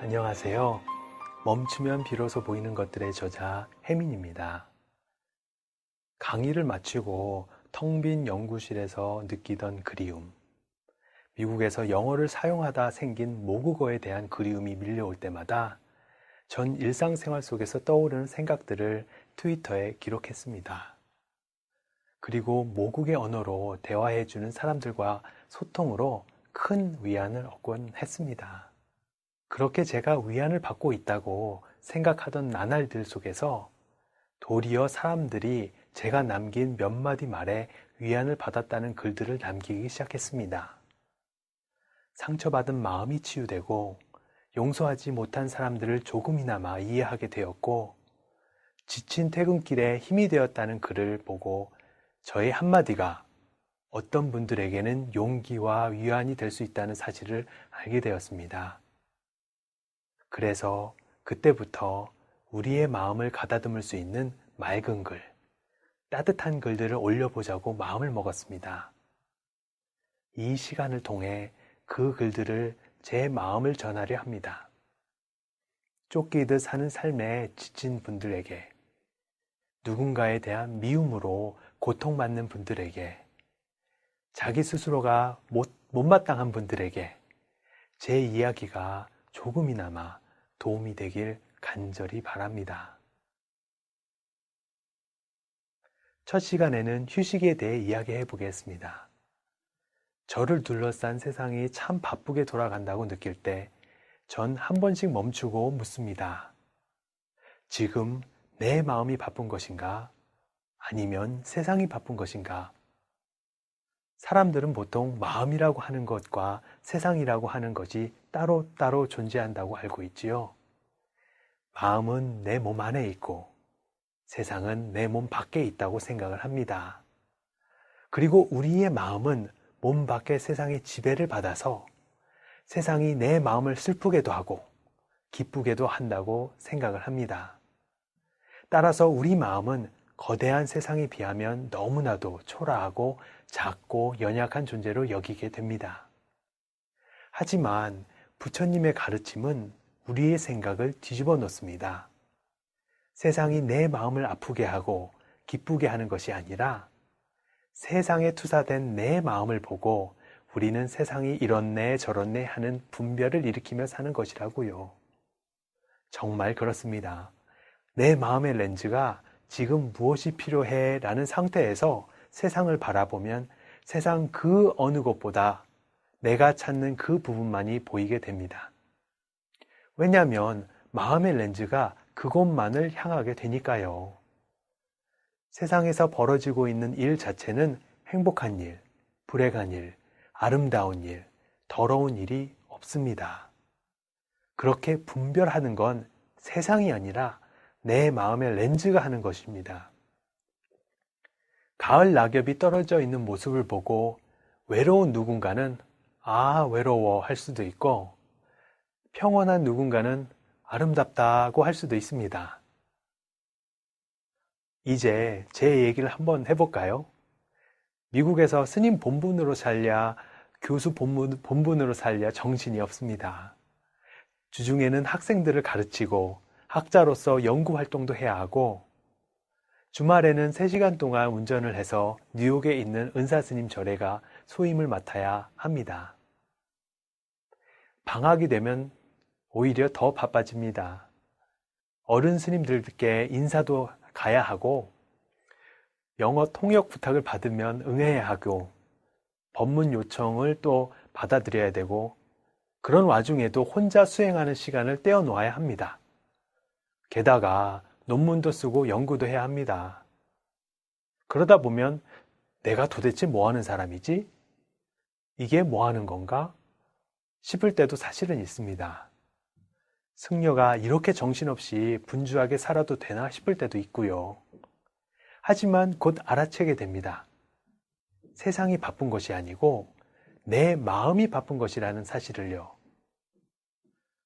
안녕하세요. 멈추면 비로소 보이는 것들의 저자 혜민입니다. 강의를 마치고 텅 빈 연구실에서 느끼던 그리움, 미국에서 영어를 사용하다 생긴 모국어에 대한 그리움이 밀려올 때마다 전 일상생활 속에서 떠오르는 생각들을 트위터에 기록했습니다. 그리고 모국의 언어로 대화해주는 사람들과 소통으로 큰 위안을 얻곤 했습니다. 그렇게 제가 위안을 받고 있다고 생각하던 나날들 속에서 도리어 사람들이 제가 남긴 몇 마디 말에 위안을 받았다는 글들을 남기기 시작했습니다. 상처받은 마음이 치유되고 용서하지 못한 사람들을 조금이나마 이해하게 되었고 지친 퇴근길에 힘이 되었다는 글을 보고 저의 한마디가 어떤 분들에게는 용기와 위안이 될 수 있다는 사실을 알게 되었습니다. 그래서 그때부터 우리의 마음을 가다듬을 수 있는 맑은 글, 따뜻한 글들을 올려보자고 마음을 먹었습니다. 이 시간을 통해 그 글들을 제 마음을 전하려 합니다. 쫓기듯 사는 삶에 지친 분들에게, 누군가에 대한 미움으로 고통받는 분들에게, 자기 스스로가 못마땅한 분들에게 제 이야기가 조금이나마 도움이 되길 간절히 바랍니다. 첫 시간에는 휴식에 대해 이야기해 보겠습니다. 저를 둘러싼 세상이 참 바쁘게 돌아간다고 느낄 때 전 한 번씩 멈추고 묻습니다. 지금 내 마음이 바쁜 것인가? 아니면 세상이 바쁜 것인가? 사람들은 보통 마음이라고 하는 것과 세상이라고 하는 것이 따로따로 존재한다고 알고 있지요. 마음은 내 몸 안에 있고 세상은 내 몸 밖에 있다고 생각을 합니다. 그리고 우리의 마음은 몸 밖의 세상의 지배를 받아서 세상이 내 마음을 슬프게도 하고 기쁘게도 한다고 생각을 합니다. 따라서 우리 마음은 거대한 세상에 비하면 너무나도 초라하고 작고 연약한 존재로 여기게 됩니다. 하지만 부처님의 가르침은 우리의 생각을 뒤집어 놓습니다. 세상이 내 마음을 아프게 하고 기쁘게 하는 것이 아니라 세상에 투사된 내 마음을 보고 우리는 세상이 이렇네 저렇네 하는 분별을 일으키며 사는 것이라고요. 정말 그렇습니다. 내 마음의 렌즈가 지금 무엇이 필요해 라는 상태에서 세상을 바라보면 세상 그 어느 것보다 내가 찾는 그 부분만이 보이게 됩니다. 왜냐하면 마음의 렌즈가 그곳만을 향하게 되니까요. 세상에서 벌어지고 있는 일 자체는 행복한 일, 불행한 일, 아름다운 일, 더러운 일이 없습니다. 그렇게 분별하는 건 세상이 아니라 내 마음의 렌즈가 하는 것입니다. 가을 낙엽이 떨어져 있는 모습을 보고 외로운 누군가는 외로워 할 수도 있고 평온한 누군가는 아름답다고 할 수도 있습니다. 이제 제 얘기를 한번 해볼까요? 미국에서 스님 본분으로 살랴 교수 본분으로 살랴 정신이 없습니다. 주중에는 학생들을 가르치고 학자로서 연구 활동도 해야 하고 주말에는 3시간 동안 운전을 해서 뉴욕에 있는 은사스님 절에가 소임을 맡아야 합니다. 방학이 되면 오히려 더 바빠집니다. 어른 스님들께 인사도 가야 하고 영어 통역 부탁을 받으면 응해야 하고 법문 요청을 또 받아들여야 되고 그런 와중에도 혼자 수행하는 시간을 떼어놓아야 합니다. 게다가 논문도 쓰고 연구도 해야 합니다. 그러다 보면 내가 도대체 뭐 하는 사람이지? 이게 뭐 하는 건가? 싶을 때도 사실은 있습니다. 승려가 이렇게 정신없이 분주하게 살아도 되나 싶을 때도 있고요. 하지만 곧 알아채게 됩니다. 세상이 바쁜 것이 아니고 내 마음이 바쁜 것이라는 사실을요.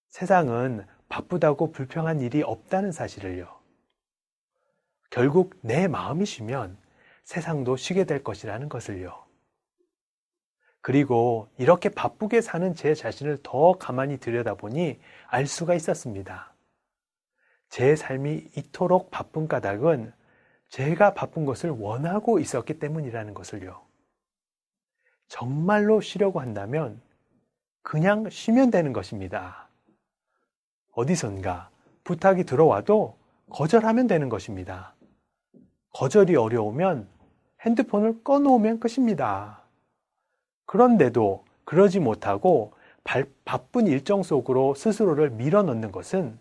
세상은 바쁘다고 불평한 일이 없다는 사실을요. 결국 내 마음이 쉬면 세상도 쉬게 될 것이라는 것을요. 그리고 이렇게 바쁘게 사는 제 자신을 더 가만히 들여다보니 알 수가 있었습니다. 제 삶이 이토록 바쁜 까닭은 제가 바쁜 것을 원하고 있었기 때문이라는 것을요. 정말로 쉬려고 한다면 그냥 쉬면 되는 것입니다. 어디선가 부탁이 들어와도 거절하면 되는 것입니다. 거절이 어려우면 핸드폰을 꺼놓으면 끝입니다. 그런데도 그러지 못하고 바쁜 일정 속으로 스스로를 밀어넣는 것은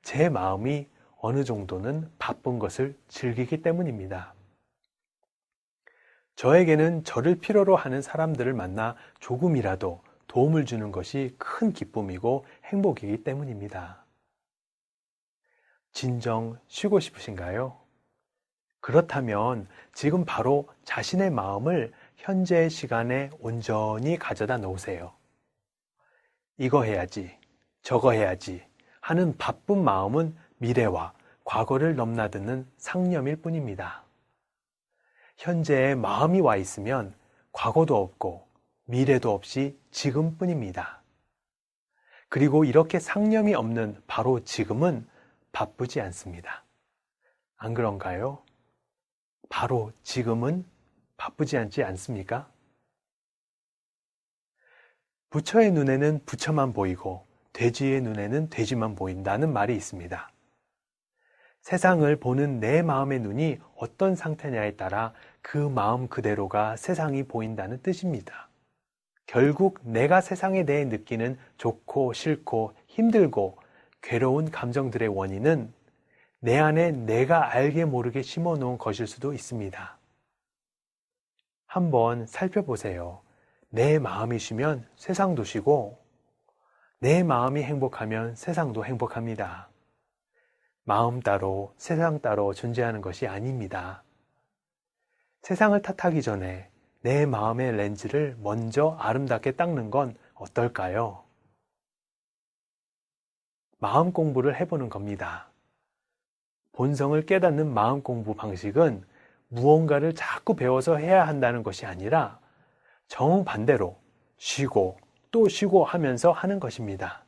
제 마음이 어느 정도는 바쁜 것을 즐기기 때문입니다. 저에게는 저를 필요로 하는 사람들을 만나 조금이라도 도움을 주는 것이 큰 기쁨이고 행복이기 때문입니다. 진정 쉬고 싶으신가요? 그렇다면 지금 바로 자신의 마음을 현재의 시간에 온전히 가져다 놓으세요. 이거 해야지, 저거 해야지 하는 바쁜 마음은 미래와 과거를 넘나드는 상념일 뿐입니다. 현재에 마음이 와 있으면 과거도 없고 미래도 없이 지금뿐입니다. 그리고 이렇게 상념이 없는 바로 지금은 바쁘지 않습니다. 안 그런가요? 바로 지금은 바쁘지 않지 않습니까? 부처의 눈에는 부처만 보이고 돼지의 눈에는 돼지만 보인다는 말이 있습니다. 세상을 보는 내 마음의 눈이 어떤 상태냐에 따라 그 마음 그대로가 세상이 보인다는 뜻입니다. 결국 내가 세상에 대해 느끼는 좋고 싫고 힘들고 괴로운 감정들의 원인은 내 안에 내가 알게 모르게 심어놓은 것일 수도 있습니다. 한번 살펴보세요. 내 마음이 쉬면 세상도 쉬고 내 마음이 행복하면 세상도 행복합니다. 마음 따로 세상 따로 존재하는 것이 아닙니다. 세상을 탓하기 전에 내 마음의 렌즈를 먼저 아름답게 닦는 건 어떨까요? 마음 공부를 해보는 겁니다. 본성을 깨닫는 마음 공부 방식은 무언가를 자꾸 배워서 해야 한다는 것이 아니라 정반대로 쉬고 또 쉬고 하면서 하는 것입니다.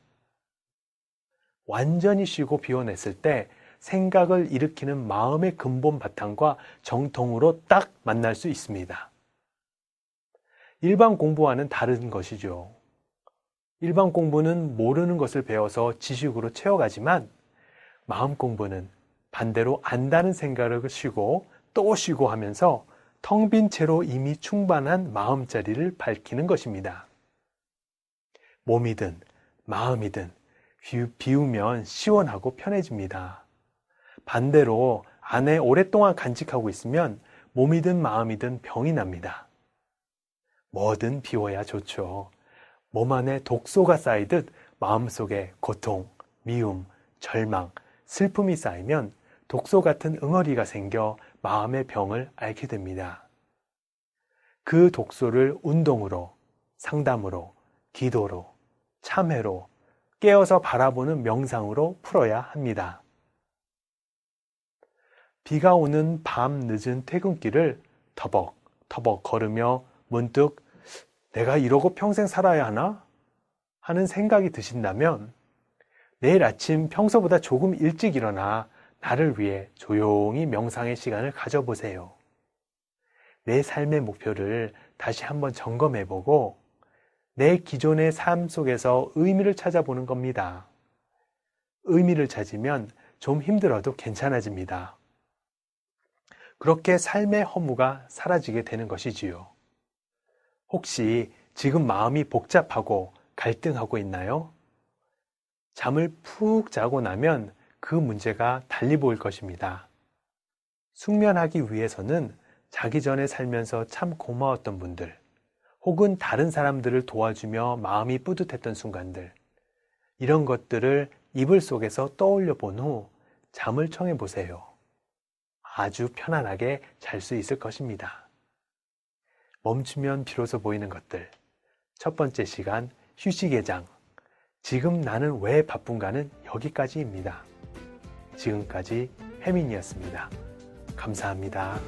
완전히 쉬고 비워냈을 때 생각을 일으키는 마음의 근본 바탕과 정통으로 딱 만날 수 있습니다. 일반 공부와는 다른 것이죠. 일반 공부는 모르는 것을 배워서 지식으로 채워가지만 마음 공부는 반대로 안다는 생각을 쉬고 또 쉬고 하면서 텅 빈 채로 이미 충만한 마음자리를 밝히는 것입니다. 몸이든 마음이든 비우면 시원하고 편해집니다. 반대로 안에 오랫동안 간직하고 있으면 몸이든 마음이든 병이 납니다. 뭐든 비워야 좋죠. 몸 안에 독소가 쌓이듯 마음속에 고통, 미움, 절망, 슬픔이 쌓이면 독소 같은 응어리가 생겨 마음의 병을 앓게 됩니다. 그 독소를 운동으로, 상담으로, 기도로, 참회로, 깨어서 바라보는 명상으로 풀어야 합니다. 비가 오는 밤 늦은 퇴근길을 터벅터벅 걸으며 문득 내가 이러고 평생 살아야 하나? 하는 생각이 드신다면 내일 아침 평소보다 조금 일찍 일어나 나를 위해 조용히 명상의 시간을 가져보세요. 내 삶의 목표를 다시 한번 점검해보고 내 기존의 삶 속에서 의미를 찾아보는 겁니다. 의미를 찾으면 좀 힘들어도 괜찮아집니다. 그렇게 삶의 허무가 사라지게 되는 것이지요. 혹시 지금 마음이 복잡하고 갈등하고 있나요? 잠을 푹 자고 나면 그 문제가 달리 보일 것입니다. 숙면하기 위해서는 자기 전에 살면서 참 고마웠던 분들, 혹은 다른 사람들을 도와주며 마음이 뿌듯했던 순간들, 이런 것들을 이불 속에서 떠올려 본 후 잠을 청해 보세요. 아주 편안하게 잘 수 있을 것입니다. 멈추면 비로소 보이는 것들. 첫 번째 시간, 휴식의 장. 지금 나는 왜 바쁜가는 여기까지입니다. 지금까지 혜민이었습니다. 감사합니다.